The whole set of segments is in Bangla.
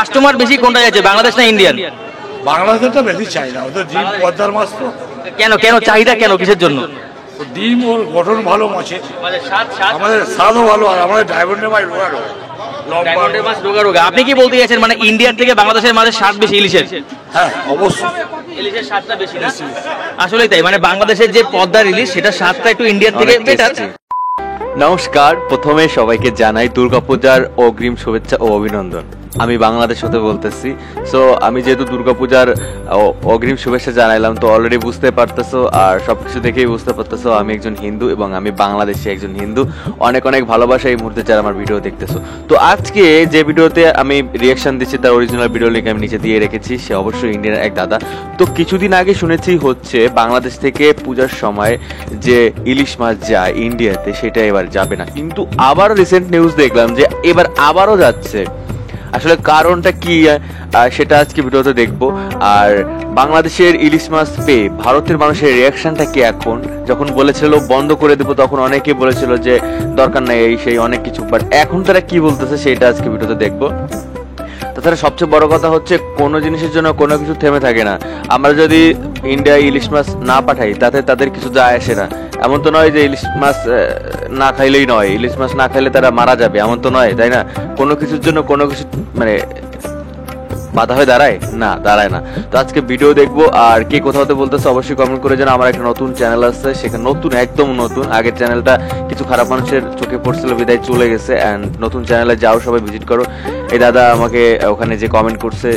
কাস্টমার বেশি কোনটা যাচ্ছে, বাংলাদেশ না ইন্ডিয়ান? বাংলাদেশটা বেশি চাই না, ওদের ডিম পদ্মার মাছ তো। কেন কেন চাহিদা কেন, কিসের জন্য? ডিম ওর গঠন ভালো মাছের, আমাদের স্বাদও ভালো, আর আমাদের ডায়মন্ডের মাছ রোগা। আপনি কি বলতে চাইছেন মানে ইন্ডিয়ার থেকে বাংলাদেশের মাছের স্বাদ বেশি ইলিশের? হ্যাঁ অবশ্যই, ইলিশের স্বাদটা বেশি না? আসলেই তাই, মানে বাংলাদেশের যে পদ্মার ইলিশ সেটা স্বাদটা একটু ইন্ডিয়ার থেকে বেটার। নমস্কার, প্রথমে সবাইকে জানাই দুর্গাপূজার অগ্রিম শুভেচ্ছা ও অভিনন্দন। আমি বাংলাদেশ হতে বলতেছি। সো আমি যেহেতু দুর্গাপূজার অগ্রিম শুভেচ্ছা জানাইলাম, তো অলরেডি বুঝতে পারতেছো আর সবকিছু দেখেই বুঝতে পারতেছো আমি একজন হিন্দু এবং আমি বাংলাদেশে একজন হিন্দু। অনেক অনেক ভালোবাসা এই মুহূর্তে যারা আমার ভিডিও দেখতেছো। তো আজকে যে ভিডিওতে আমি রিয়াকশন দিচ্ছি তার অরিজিনাল ভিডিও লিঙ্ক আমি নিচে দিয়ে রেখেছি, সে অবশ্যই ইন্ডিয়ান এক দাদা। তো কিছুদিন আগে শুনেছি হচ্ছে বাংলাদেশ থেকে পূজার সময় যে ইলিশ মাছ যায় ইন্ডিয়াতে সেটা এবার যাবে না, কিন্তু আবার রিসেন্ট নিউজ দেখলাম যে এবার আবারও যাচ্ছে। আসলে কারণটা কি সেটা আজকে ভিডিওতে দেখবো। আর বাংলাদেশের ইলিশ মাছ পেয়ে ভারতের মানুষের রিয়াকশনটা কি এখন? যখন বলেছিল বন্ধ করে দেবো তখন অনেকে বলেছিল যে দরকার নাই এই সেই অনেক কিছু, বাট এখন তারা কি বলতেছে সেটা আজকে ভিডিওতে দেখবো। তাছাড়া সবচেয়ে বড় কথা হচ্ছে কোনো জিনিসের জন্য কোনো কিছু থেমে থাকে না। আমরা যদি ইন্ডিয়া ইলিশ মাছ না পাঠাই তাতে তাদের কিছু যায় আসে না। এমন তো নয় যে ইলিশ মাছ না খাইলেই নয়, ইলিশ মাছ না খাইলে তারা মারা যাবে, এমন তো নয়, তাই না? কোনো কিছুর জন্য কোনো কিছু মানে বাধা হয়ে দাঁড়ায় না, দাঁড়ায় না। তো আজকে ভিডিও দেখবো, আর কে কোথাও বলতেছে অবশ্যই কমেন্ট করে জানো। আমার একটা নতুন চ্যানেল আছে, সেখানে নতুন একদম নতুন, আগের চ্যানেলটা কিছু খারাপ মানুষের চোখে পড়ছিল বিদায় চলে গেছে, অ্যান্ড নতুন চ্যানেলে যাও, সবাই ভিজিট করো। এই দাদা আমাকে ওখানে যে কমেন্ট করছে,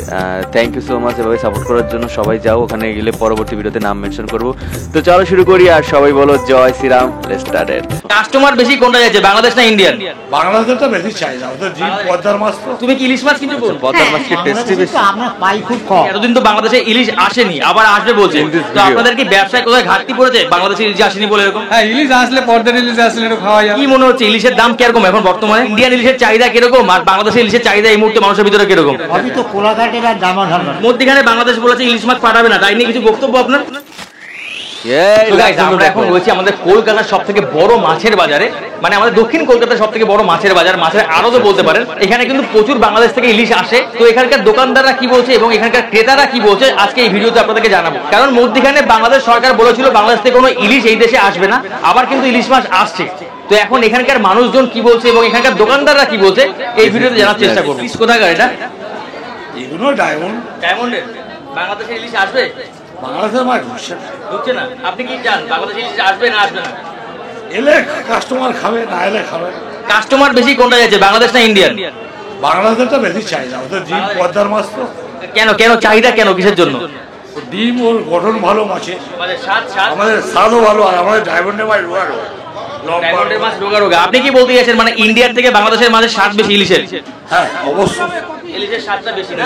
থ্যাংক ইউ সো মাচ এভাবে সাপোর্ট করার জন্য। সবাই যাও, ওখানে গেলে পরবর্তী ভিডিওতে নাম মেনশন করবো। তো চলো শুরু করি, আর সবাই বলো Jai Shriram. Let's start. Customer বেশি কোনটা যাচ্ছে, বাংলাদেশ না ইন্ডিয়ান? বাংলাদেশটা বেশি চাই না, ওদের ডিম পদ্মার মাছ তো। তুমি কি ইলিশ মাছ কিনতে বল? পদ্মার মাছ কি টেস্টি বেশি? আমরা পাই খুব কম। এতদিন তো বাংলাদেশে ইলিশ আসেনি, আবার আসবে বলছে। তো আপনাদের কি ব্যবসায় কোথায় ঘাটতি পড়েছে বাংলাদেশে ইলিশ আসেনি বলে এরকম? হ্যাঁ, ইলিশ আসলে পদ্মার ইলিশ আসলে একটু খাওয়া যায়। কি মনে হচ্ছে ইলিশের দাম কিরকম এখন বর্তমানে? ইন্ডিয়ান ইলিশের চাহিদা কিরকম আর বাংলাদেশের ইলিশের চাহিদা এই মুহূর্তে মানুষের ভিতরে কিরকম? আমি তো কোলাঘাটের আর দামোদর। মধ্যখানে বাংলাদেশ বলেছে ইলিশ মাছ পাঠাবে না, তাই নিয়ে কিছু বক্তব্য আপনার? আমরা এখন রয়েছি আমাদের কলকাতার সব থেকে বড় মাছের বাজারে, মানে আমাদের দক্ষিণ কলকাতার সব থেকে বড় মাছের বাজার, মাছের আড়তও বলতে পারেন। এখানে কিন্তু প্রচুর বাংলাদেশ থেকে ইলিশ আসে। তো এখানকার দোকানদাররা কি বলছে এবং এখানকার ক্রেতারা কি বলছে আজকে এই ভিডিওতে আপনাদেরকে জানাবো। কারণ মধ্যখানে বাংলাদেশ সরকার বলেছিল বাংলাদেশ থেকে কোনো ইলিশ এই দেশে আসবে না, আবার কিন্তু ইলিশ মাছ আসছে। তো এখন এখানকার মানুষজন কি বলছে এবং এখানকার দোকানদাররা কি বলছে এই ভিডিওতে জানার চেষ্টা করবো। কোথাকার এটা? এগুলো ডায়মন্ডের। বাংলাদেশে ইলিশ আসবে? বাংলাদেশের মাছ ঢুকছে না। আপনি কি চান বাংলাদেশে ইলিশ আসবে না আসবে না? এলে কাস্টমার খাবে, না এলে খাবে। কাস্টমার বেশি কোনটা যাচ্ছে, বাংলাদেশ না ইন্ডিয়ান? বাংলাদেশটা বেশি চাই না, ওদের ডিম পদ্মার মাছ তো। কেন কেন চাহিদা কেন, কিসের জন্য? ডিম ওর গঠন ভালো মাছের, আমাদের স্বাদও ভালো, আর আমাদের ডায়মন্ডের মাছ রোগা। আপনি কি বলতে চাইছেন মানে ইন্ডিয়ার থেকে বাংলাদেশের মাঝে স্বাদ বেশি ইলিশের? হ্যাঁ অবশ্যই, ইলিশের স্বাদটা বেশি না?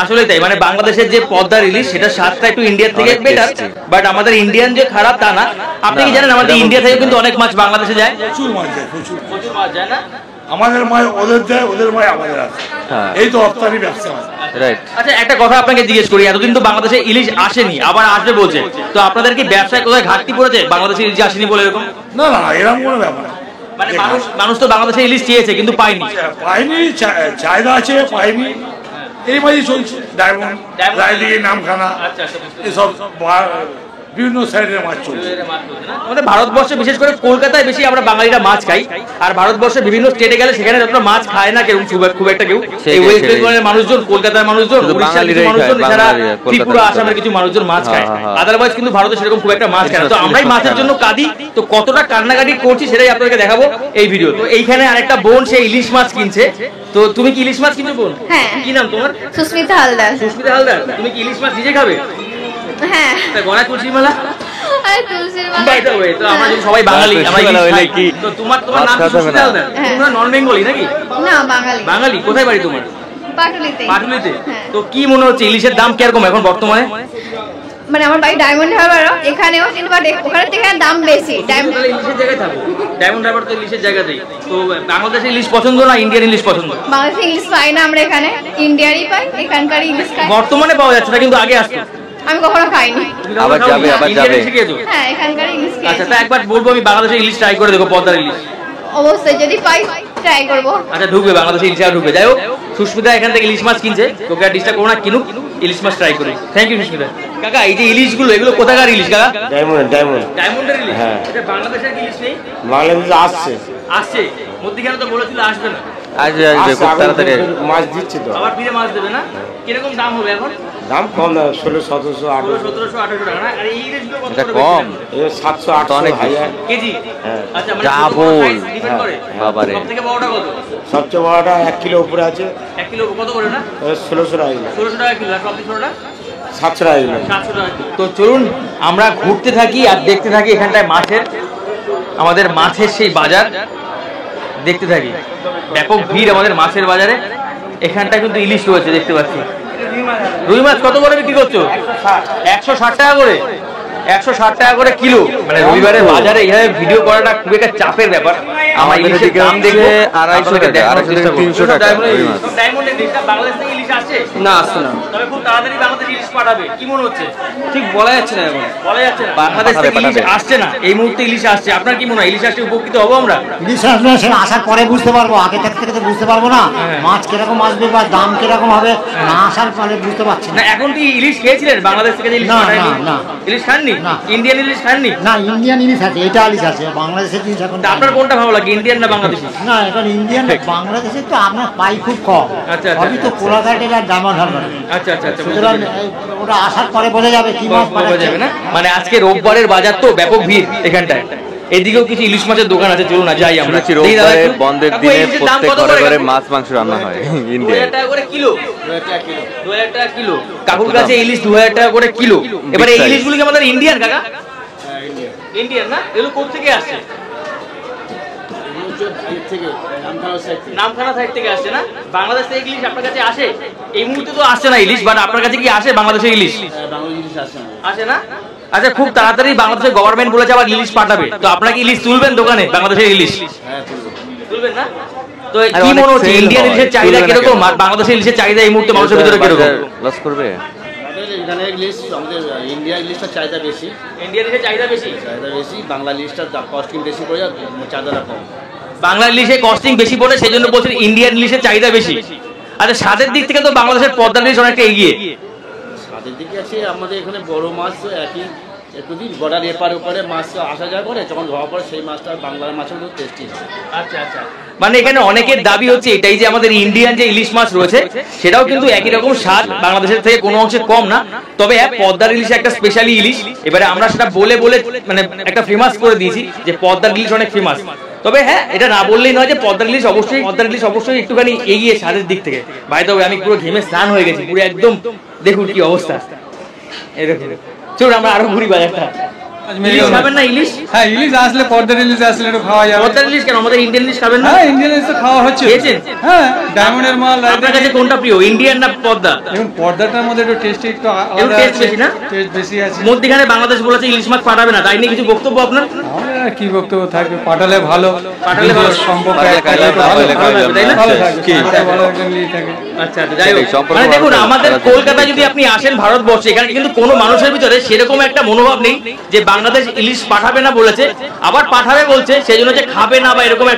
আসলেই তাই, মানে বাংলাদেশের যে পদ্মার ইলিশ সেটা স্বাদটা একটু ইন্ডিয়ার থেকে বেটার, বাট আমাদের ইন্ডিয়ান যে খারাপ তা না। আপনি কি জানেন আমাদের ইন্ডিয়া থেকে কিন্তু অনেক মাছ বাংলাদেশে যায়? প্রচুর মাছ যায়, প্রচুর মাছ যায় না? আমাদের মাছ ওদের দেয়, ওদের মাছ আমাদের আছে, এই তো রপ্তানি ব্যবসা। আচ্ছা একটা কথা আপনাকে জিজ্ঞেস করি, এতদিন তো বাংলাদেশে ইলিশ আসেনি, আবার আসবে বলছে। তো আপনাদের কি ব্যবসায় কোথায় ঘাটতি পড়েছে বাংলাদেশে ইলিশ আসেনি বলে এরকম? না না, এরকম কোনো ব্যাপার না। মানে মানুষ তো বাংলাদেশে ইলিশ চেয়েছে কিন্তু পায়নি, চাহিদা আছে, পাইনি, এই মাঝে চলছে। ডায়মন্ড, রায়দিঘি, নামখানা, এসব বিভিন্ন সাইডের মাছ চলছে। আমাদের ভারতবর্ষে বিশেষ করে কলকাতায় বেশি আমরা বাঙালিরা মাছ খাই, আর ভারতবর্ষের বিভিন্ন স্টেটে গেলে সেখানে যতটা মাছ খায় না কেউ, খুব একটা কেউ। এই ওয়েস্ট বেঙ্গলের মানুষজন, কলকাতার মানুষজন, উড়িষ্যার কিছু মানুষজন, এছাড়া ত্রিপুরা, আসামের কিছু মানুষজন মাছ খায়। আদারওয়াইজ কিন্তু ভারতে সেরকম খুব একটা মাছ খায় না। তো আমরাই মাছের জন্য কাঁদি, তো কতটা কান্নাকাটি করছি সেটাই আপনাদেরকে দেখাবো এই ভিডিও। তো এইখানে আরেকটা বোন সে ইলিশ মাছ কিনছে। তো তুমি কি ইলিশ মাছ কিনছো বোন? হ্যাঁ। কি নাম তোমার? সুস্মিতা হালদার। সুস্মিতা হালদার, তুমি কি ইলিশ মাছ নিজে খাবে? হ্যাঁ। গলায় তুলসী মালা? তো আমরা সবাই বাঙালি, তো তোমার নাম সুস্মিতা হালদার? তোমরা নন বেঙ্গলি নাকি? না, বাঙালি। বাঙালি। কোথায় বাড়ি তোমার? পাটুলিতে। পাটুলিতে। তো কি মনে হচ্ছে ইলিশের দাম কিরকম এখন বর্তমানে? মানে আমার বাড়ি ডায়মন্ড হারবারও, এখানেও, কিন্তু ওখানে থেকে দাম বেশি। ইলিশের জায়গায় থাকো, ডায়মন্ড হারবার তো ইলিশের জায়গাতেই। তো বাংলাদেশের ইলিশ পছন্দ না ইন্ডিয়ান ইলিশ পছন্দ? বাংলাদেশে ইলিশ পাই না আমরা, এখানে ইন্ডিয়ারই পাই, এখানকার ইলিশ খাই। বর্তমানে পাওয়া যাচ্ছে না, কিন্তু আগে আসতো। আমি কখনো খাইনি। আবার যাবে, আবার যাবে। হ্যাঁ, এখানকার ইলিশ খাই। আচ্ছা, তা একবার বলবো আমি বাংলাদেশের ইলিশ ট্রাই করে দেখো, পদ্মার ইলিশ। অবশ্যই, যদি পাই ট্রাই করবো। আচ্ছা, ঢুকবে বাংলাদেশে ইলিশ, ঢুকবে। যাই হোক, সুস্মিতা এখান থেকে ইলিশ মাছ কিনছে, তোকে আর ডিস্টার্ব করো না, কিনুক, ইলিশ মাছ ট্রাই করি। Thank you Susmita. কাকা এই যে ইলিশগুলো, এগুলো কোথাকার ইলিশ কাকা? ডায়মন্ডের ইলিশ। এটা বাংলাদেশের ইলিশ নেই? বাংলাদেশে আসছে আসছে, মধ্যিখানে তো বলেছিল আসবে না। আসবে খুব তাড়াতাড়ি। মাছ দিচ্ছে তো, আবার ফিরে মাছ দেবে না? কিরকম দাম হবে এখন? দাম কম, 1600 1700 1700 1800 টাকা না? আর এই ইলিশগুলো কত এটা করে কম, বিক্রি হয়? 700 800 অনেক বেশি। 1000 কেজি? হ্যাঁ। আচ্ছা, মানে যা ছোট বড় বল। size depend করে? বাবারে। সবথেকে বড়টা কত? সবচেয়ে বড়টা 1 কিলো উপরে আছে, 1 কিলো কত করে না? 1600 টাকা কিলো, 1600 টাকা কিলো। আর সবথেকে ছোটটা 700 টাকা কিলো। 700 টাকা কিলো। তো চলুন আমরা ঘুরতে থাকি আর দেখতে থাকি এখানটায় আমাদের মাছের সেই বাজার দেখতে থাকি। ব্যাপক ভিড় আমাদের মাছের বাজারে। এখানটায় কিন্তু ইলিশ রয়েছে দেখতে পাচ্ছি। রুই মাছ কত করে বিক্রি করছো? 160 টাকা করে। 160 টাকা করে কিলো। মানে রবিবারের বাজারে এইভাবে ভিডিও করাটা খুব একটা চাপের ব্যাপার। আমার ইলিশের দাম দেখে 250 টাকা, 250 থেকে 300 টাকা রুই মাছ। ডায়মন্ডের ইলিশটা বাংলাদেশ থেকে ইলিশ আসছে? না, আসছে না। তবে খুব তাড়াতাড়ি বাংলাদেশ ইলিশ পাঠাবে, কি মনে হচ্ছে? ঠিক বলা যাচ্ছে না এখন। বলা যাচ্ছে না। বাংলাদেশ থেকে ইলিশ আসছে না, এই মুহূর্তে ইলিশ আসছে। আপনার কি মনে হয় ইলিশ আসলে উপকৃত হবো আমরা? ইলিশ আসবে, সেটা আসার পরে বুঝতে পারবো, আগে থেকে তো বুঝতে পারবো না মাছ কিরকম আসবে বা দাম কিরকম হবে, না আসার পরে বুঝতে পারছি না না। এখন কি ইলিশ খেয়েছিলেন বাংলাদেশ থেকে যে ইলিশ না, পাঠায়নি? না, না। ইলিশ খাননি? না। ইন্ডিয়ান ইলিশ খাননি? না, ইন্ডিয়ান ইলিশ আছে, এটা ইলিশ আছে, বাংলাদেশের জিনিস এখন তা আপনার কোনটা ভালো লাগে, ইন্ডিয়ান না বাংলাদেশি? না, এখন ইন্ডিয়ান বাংলাদেশের তো আপনার পাই খুব কম। আচ্ছা, আচ্ছা। সবই তো কোলাঘাটের আর ডায়মন্ড। আচ্ছা আচ্ছা আচ্ছা, সুতরাং ওটা আসার পরে বোঝা যাবে কি মাছ পাওয়া পাঠাচ্ছে। যাবে না। মানে আজকে রোববারের বাজার তো ব্যাপক ভিড় এখানটায়। এদিকেও কিছু ইলিশ মাছের দোকান আছে, চলুন না যাই আমরা। শুনেছি দেখি দাদা রোববারে একটু। বন্ধের কাকু, দিনে এই ইলিশের দাম প্রত্যেক কত ঘরে করে ঘরে কাকু? মাছ মাংস রান্না হয় 2000 ইন্ডিয়ায়। টাকা করে কিলো? 2000 টাকা কিলো। কাকুর কাছে ইলিশ 2000 টাকা করে কিলো। এবারে এই size। ইলিশগুলো কি আমাদের ইন্ডিয়ান কাকা? ইন্ডিয়ান না? এগুলো কোথা থেকে আসছে? নামখানা সাইড থেকে আসছে না? বাংলাদেশ থেকে ইলিশ আপনার কাছে আসে? এই মুহূর্তে তো আসছে না ইলিশ, বাট আপনার কাছে কি আসে বাংলাদেশের ইলিশ? আসে না? আচ্ছা, খুব তাড়াতাড়ি বাংলাদেশের গভর্নমেন্ট বলেছে আবার ইলিশ পাঠাবে, তো আপনারা কি ইলিশ তুলবেন দোকানে বাংলাদেশের ইলিশ? তুলবেন না? তো আর কি অনেক মনে হচ্ছে sale ইন্ডিয়ান হয়, ইলিশের চাহিদা তুলবে না কিরকম কেন? আর বাংলাদেশের ইলিশের চাহিদা এই মুহূর্তে মানুষের ভিতরে কিরকম? লস করবে। এখানে ইলিশ আমাদের ইন্ডিয়া ইলিশটার চাহিদা বেশি, ইন্ডিয়ান ইলিশের চাহিদা বেশি। বাংলা ইলিশটার কস্টিং বেশি পড়ে যায়, চাহিদাটা কম। বাংলা ইলিশে কস্টিং বেশি পড়ে, সেই জন্য বলছেন ইন্ডিয়ান ইলিশের চাহিদা বেশি। আচ্ছা, স্বাদের দিক থেকে তো বাংলাদেশের পদ্মা ইলিশ অনেকটা এগিয়ে। স্বাদের দিকে আছে আমাদের এখানে বড় মাছ তো একই, একটু দিন বর্ডার এপার ওপারে মাছ আসা যায় করে, যখন ধোয়া পড়ে সেই মাছটা বাংলার মাছের মতো টেস্টি হয়। আচ্ছা আচ্ছা, মানে এখানে অনেকের দাবি হচ্ছে এটাই যে আমাদের ইন্ডিয়ান যে ইলিশ মাছ রয়েছে সেটাও কিন্তু একই রকম স্বাদ, বাংলাদেশের থেকে কোনো অংশে কম না। তবে হ্যাঁ, পদ্মার ইলিশ একটা স্পেশালি ইলিশ। এবারে আমরা সেটা বলে বলে মানে একটা ফেমাস করে দিয়েছি যে পদ্মার ইলিশ অনেক ফেমাস। তবে হ্যাঁ, এটা না বললেই নয় যে পদ্মার ইলিশ অবশ্যই একটুখানি এগিয়ে স্বাদের দিক থেকে। ভাই তবে আমি পুরো ঘেমে স্নান হয়ে গেছি পুরো একদম, দেখুন কি অবস্থা। এই দেখুন, চলুন আমরা আরো ঘুরি বাজারটা। ইলিশ খাবেন না? ইলিশ? হ্যাঁ, ইলিশ আসলে পর্দার ইলিশ আসলে একটু খাওয়া যাবে। পদ্মার ইলিশ কেন, আমাদের ইন্ডিয়ান ইলিশ খাবেন না? হ্যাঁ, ইন্ডিয়ান ইলিশ তো খাওয়া হচ্ছে। খেয়েছেন? হ্যাঁ, ডায়মন্ডের মাল। আপনার কাছে কোনটা প্রিয়, ইন্ডিয়ান না পদ্মা? এখন পর্দাটার মধ্যে একটু টেস্ট একটু আলাদা taste আছে, বেশি না? টেস্ট বেশি আছে। মধ্যখানে বাংলাদেশ বলেছে ইলিশ মাছ পাঠাবে না, তাই নিয়ে কিছু বক্তব্য আপনার? আমাদের আর কি বক্তব্য থাকবে, পাঠালে ভালো, পাঠালে ভালো। সম্পর্ক পাঠালে একটা খাইলাম, না ভালো পাঠালে ভালো খাইলাম তাই না? না। ভালো থাকবে, কি? সম্পর্ক ভালো একজন নিয়ে থাকে। আচ্ছা আচ্ছা, যাই হোক। সেটাই, সম্পর্ক মানে দেখুন, ভালো আমাদের থাকবে। কলকাতায় যদি আপনি আসেন ভারতবর্ষে, এখানে কিন্তু কোনো মানুষের ভিতরে সেরকম একটা মনোভাব নেই যে বাংলাদেশ ইলিশ পাঠাবে না বলেছে, আবার পাঠাবে বলছে সেই জন্য যে খাবে না বা এরকম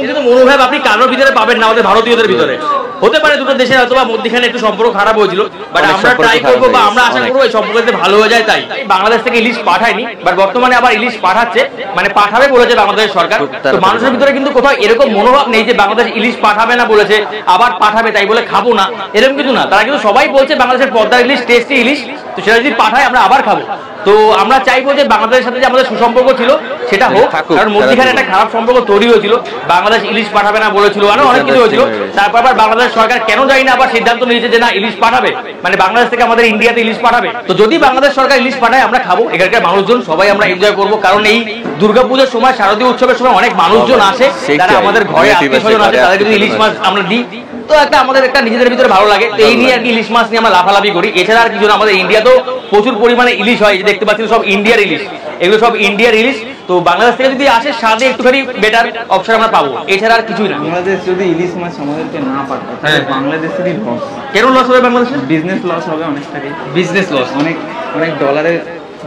কিন্তু মনোভাব আপনি কারোর ভিতরে পাবেন না আমাদের ভারতীয়দের ভিতরে। হতে পারে দুটো দেশের হয়তো বা মধ্যখানে একটু সম্পর্ক খারাপ হয়েছিল, বাট অনেক আমরা সম্পর্ক ট্রাই খারাপ করবো বা হয়ে আমরা আশা গেছে, করবো এই সম্পর্ক যাতে ভালো হয়ে যায়। তাই বাংলাদেশ থেকে ইলিশ পাঠায়নি, বাট বর্তমানে আবার ইলিশ পাঠাচ্ছে, মানে পাঠাবে বলেছে বাংলাদেশ সরকার। তো মানুষের ভিতরে কিন্তু কোথাও এরকম মনোভাব নেই যে বাংলাদেশ ইলিশ পাঠাবে না বলেছে আবার পাঠাবে তাই বলে খাবো না, এরকম কিছু না। তারা কিন্তু সবাই বলছে বাংলাদেশের পদ্মার ইলিশ টেস্টি ইলিশ, তো সেটা যদি পাঠায় আমরা আবার খাবো। তো আমরা চাইবো যে বাংলাদেশের সাথে যে আমাদের সুসম্পর্ক ছিল সেটা হোক, থাকুক, কারণ মধ্যখানে একটা খারাপ সম্পর্ক তৈরি হয়েছিল, বাংলাদেশ ইলিশ পাঠাবে না বলেছিল, আরো অনেক কিছু হয়েছিল। তারপর আবার বাংলাদেশ সরকার কেন জানি না আবার সিদ্ধান্ত নিয়েছে যে না ইলিশ পাঠাবে, মানে বাংলাদেশ থেকে আমাদের ইন্ডিয়াতে ইলিশ পাঠাবে। তো যদি বাংলাদেশ সরকার ইলিশ পাঠায় আমরা খাবো, এখানকার মানুষজন সবাই আমরা এনজয় করবো, কারণ এই দুর্গাপূজার সময়, শারদীয় উৎসবের সময় অনেক মানুষজন আসে, তারা আমাদের ঘরে আত্মীয় স্বজন আছে, তাদেরকে যদি ইলিশ মাছ আমরা দিই তো একটা আমাদের একটা নিজেদের ভিতরে ভালো লাগে। তো এই নিয়ে আর কি ইলিশ মাছ নিয়ে আমরা লাফালাফি করি। এছাড়া আর কিছু না, আমাদের ইন্ডিয়াতেও প্রচুর পরিমাণে ইলিশ হয়, দেখতে পাচ্ছেন সব ইন্ডিয়ার ইলিশ, এগুলো সব ইন্ডিয়ার ইলিশ। তো বাংলাদেশ থেকে যদি আসে স্বাদে একটুখানি বেটার অপশন আমরা পাবো, এছাড়া আর কিছুই না। বাংলাদেশ যদি ইলিশ মাছ আমাদেরকে না পাঠায় তাহলে বাংলাদেশেরই লস। কেন লস হবে বাংলাদেশে? বিজনেস লস হবে অনেক টাকাই, বিজনেস লস, অনেক অনেক ডলারের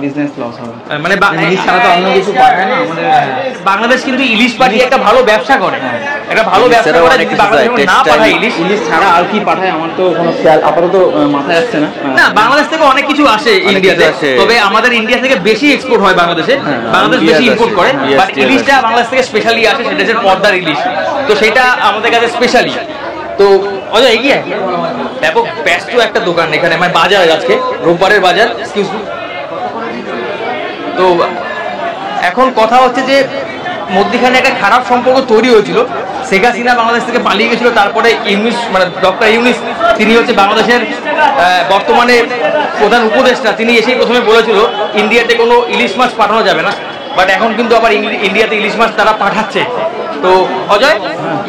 বিজনেস লস হবে। মানে ইলিশ ছাড়া তো অন্য কিছু পাঠায় না আমাদের। বাংলাদেশ কিন্তু ইলিশ পাঠিয়ে একটা ভালো ব্যবসা করে, একটা ভালো ব্যবসা করে। যদি বাংলাদেশ না পাঠায় ইলিশ, ইলিশ ছাড়া আর কি পাঠায় আমার তো কোনো খেয়াল আপাতত মাথায় আসছে না। না বাংলাদেশ থেকে অনেক কিছু আসে ইন্ডিয়াতে, তবে আমাদের ইন্ডিয়া থেকে বেশি এক্সপোর্ট হয় বাংলাদেশে, বাংলাদেশ বেশি ইম্পোর্ট করে। বাট ইলিশটা বাংলাদেশ থেকে স্পেশালি আসে, সেটা হচ্ছে পদ্মার ইলিশ, তো সেটা আমাদের কাছে স্পেশালি। তো অজয় এগিয়ে ব্যাপক ব্যস্ত একটা দোকান এখানে, মানে বাজার আজকে রোববারের বাজার। Excuse me. তো এখন কথা হচ্ছে যে মধ্যখানে একটা খারাপ সম্পর্ক তৈরি হয়েছিল। শেখ হাসিনা বাংলাদেশ থেকে পালিয়ে গেছিল, তারপরে ইউনিস মানে ডক্টর ইউনিস, তিনি হচ্ছে বাংলাদেশের বর্তমানে প্রধান উপদেষ্টা, তিনি এসেই প্রথমে বলেছিল ইন্ডিয়াতে কোনো ইলিশ মাছ পাঠানো যাবে না, বাট এখন কিন্তু আবার ইন্ডিয়াতে ইলিশ মাছ তারা পাঠাচ্ছে। তো অজয়,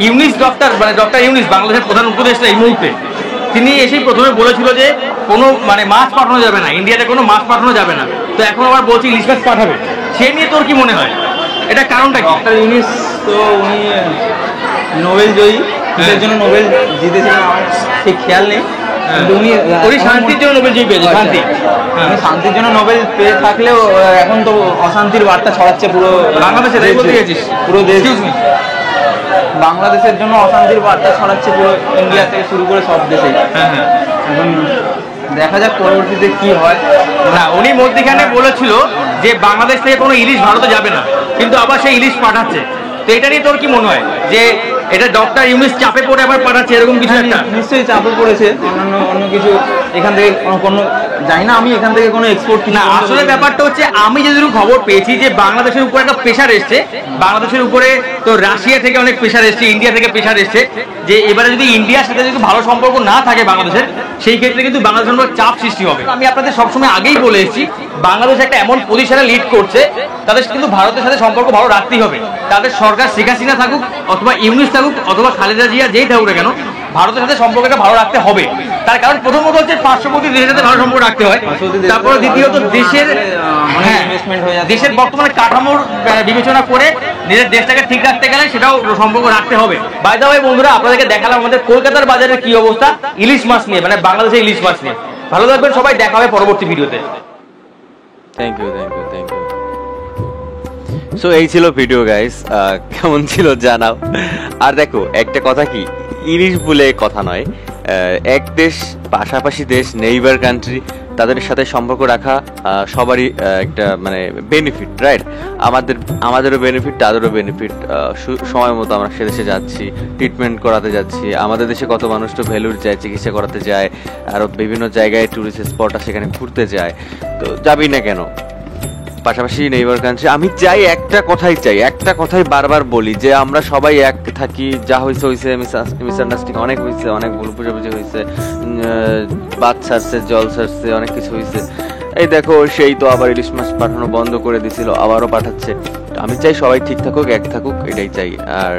ইউনিস ডক্টর মানে ডক্টর ইউনিস বাংলাদেশের প্রধান উপদেষ্টা এই মুহূর্তে, তিনি এসেই প্রথমে বলেছিল যে কোনো মানে মাছ পাঠানো যাবে না, ইন্ডিয়াতে কোনো মাছ পাঠানো যাবে না, তো এখন আবার বলছি ইলিশ মাছ পাঠাবে। সে নিয়ে তোর কি মনে হয়, এটা কারণটা কি? ডক্টর ইউনিস তো উনি নোবেল জয়ী, এর জন্য নোবেল জিতেছিলেন আমার ঠিক খেয়াল নেই, কিন্তু উনি শান্তির জন্য নোবেল জয়ী পেয়েছে। শান্তি, শান্তির জন্য নোবেল পেয়ে থাকলেও এখন তো অশান্তির বার্তা ছড়াচ্ছে পুরো বাংলাদেশে, পুরো দেশ। বাংলাদেশের জন্য অশান্তির বার্তা ছড়াচ্ছে পুরো ইন্ডিয়া থেকে শুরু করে সব দেশে। এখন দেখা যাক পরবর্তীতে কি হয়। না উনি মধ্যখানে বলেছিল যে বাংলাদেশ থেকে কোনো ইলিশ ভারতে যাবে না, কিন্তু আবার সেই ইলিশ পাঠাচ্ছে। তো এটা নিয়ে তোর কি মনে হয় যে এটা ডক্টর ইউনিস চাপে পড়ে আবার পাঠাচ্ছে এরকম কিছু একটা? নিশ্চয়ই চাপে পড়েছে, অন্য কিছু এখান থেকে কোনো জানি না, আমি এখান থেকে কোনো এক্সপোর্ট না। আসলে ব্যাপারটা হচ্ছে আমি যেটুকু খবর পেয়েছি যে বাংলাদেশের উপরে একটা প্রেশার এসছে, বাংলাদেশের উপরে তো রাশিয়া থেকে অনেক প্রেশার এসছে, ইন্ডিয়া থেকে প্রেশার এসছে, যে এবারে যদি ইন্ডিয়ার সাথে যদি ভালো সম্পর্ক না থাকে বাংলাদেশের, সেই ক্ষেত্রে কিন্তু বাংলাদেশের উপর চাপ সৃষ্টি হবে। আমি আপনাদের সবসময় আগেই বলে এসেছি, বাংলাদেশ একটা এমন পজিশনে লিড করছে, তাদের কিন্তু ভারতের সাথে সম্পর্ক ভালো রাখতেই হবে। তাদের সরকার শেখ হাসিনা থাকুক অথবা ইউনিস থাকুক অথবা খালেদা জিয়া যেই থাকুক না কেন, ভারতের সাথে সম্পর্কটা ভালো রাখতে হবে। তার কারণ প্রথমত হচ্ছে পার্শ্ববর্তী দেশের সাথে ভালো সম্পর্ক রাখতে হয়, তারপরে দ্বিতীয়ত দেশের বর্তমানে কাঠামোর বিবেচনা করে নিজের দেশটাকে ঠিক রাখতে গেলে সেটাও সম্পর্ক রাখতে হবে। বাই দ্য ওয়ে বন্ধুরা, আপনাদেরকে দেখালাম আমাদের কলকাতার বাজারের কি অবস্থা ইলিশ মাছ নিয়ে, মানে বাংলাদেশের ইলিশ মাছ নিয়ে। ভালো থাকবেন সবাই, দেখা হবে পরবর্তী ভিডিওতে। Thank you. সো এই ছিল ভিডিও গাইস, কেমন ছিল জানাও। আর দেখো একটা কথা কি, ইলিশ বলে কথা নয়, এক দেশ পাশাপাশি দেশ নেইবার কান্ট্রি, তাদের সাথে সম্পর্ক রাখা সবারই একটা মানে বেনিফিট, রাইট? আমাদেরও বেনিফিট, তাদেরও বেনিফিট। সময় মতো আমরা সে দেশে যাচ্ছি, ট্রিটমেন্ট করাতে যাচ্ছি। আমাদের দেশে কত মানুষ তো ভ্যালুর যায়, চিকিৎসা করাতে যায়, আরও বিভিন্ন জায়গায় ট্যুরিস্ট স্পট আছে সেখানে ঘুরতে যায়, তো যাবি না কেন? পাশাপাশি নেইবার কান্ট্রি। আমি চাই একটা কথাই বারবার বলি, যে আমরা সবাই এক থাকি। যা হয়েছে মিসআন্ডারস্ট্যান্ডিং অনেক হয়েছে, অনেক ভুল বুঝাবুঝি হয়েছে, বাদ ছাড়ছে, জল ছাড়ছে, অনেক কিছু হয়েছে। এই দেখো সেই তো আবার ইলিশ মাছ পাঠানো বন্ধ করে দিছিল, আবারও পাঠাচ্ছে। আমি চাই সবাই ঠিক থাকুক, এক থাকুক, এটাই চাই। আর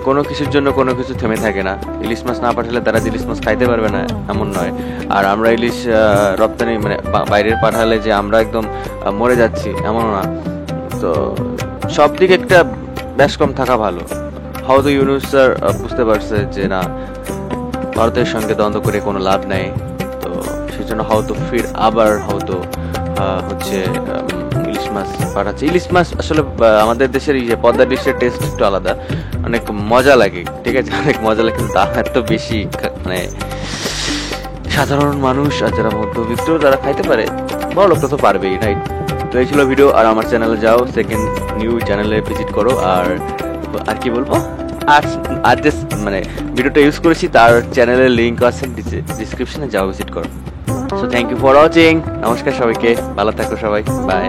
কোনো কিছুর জন্য কোনো কিছু থেমে থাকে না। ইলিশ মাছ না পাঠালে তারা ইলিশ মাছ খাইতে পারবে না এমন নয়। আর আমরা ইলিশ রপ্তানি মানে বাইরের পাঠালে যে আমরা একদম মরে যাচ্ছি এমনও না। তো সব দিকে একটা বেশ কম থাকা ভালো। হয়তো ইউনুস স্যার বুঝতে পারছে যে না, ভারতের সঙ্গে দ্বন্দ্ব করে কোনো লাভ নেই, তো সেজন্য হয়তো আবার হয়তো হচ্ছে ইলিশ মাছ পাঠাচ্ছে। ইলিশ মাছ আসলে আমাদের দেশের এই যে পদ্মা ডিশের টেস্ট একটু আলাদা, অনেক মজা লাগে, ঠিক আছে, অনেক মজা লাগে, কিন্তু দাম এত বেশি, মানে সাধারণ মানুষ আর যারা মধ্যবিত্ত তারা খাইতে পারে, বড় লোকটা তো পারবেই, রাইট? তো এই ছিল ভিডিও। আর আমার চ্যানেলে যাও, সেকেন্ড নিউ চ্যানেলে ভিজিট করো। আর কি বলবো, আর মানে ভিডিওটা ইউজ করেছি তার চ্যানেলের লিঙ্ক আছে ডিসক্রিপশনে, যাও ভিজিট করো। So thank you for watching. নমস্কার সবাইকে, ভালো থাকো সবাই, বাই।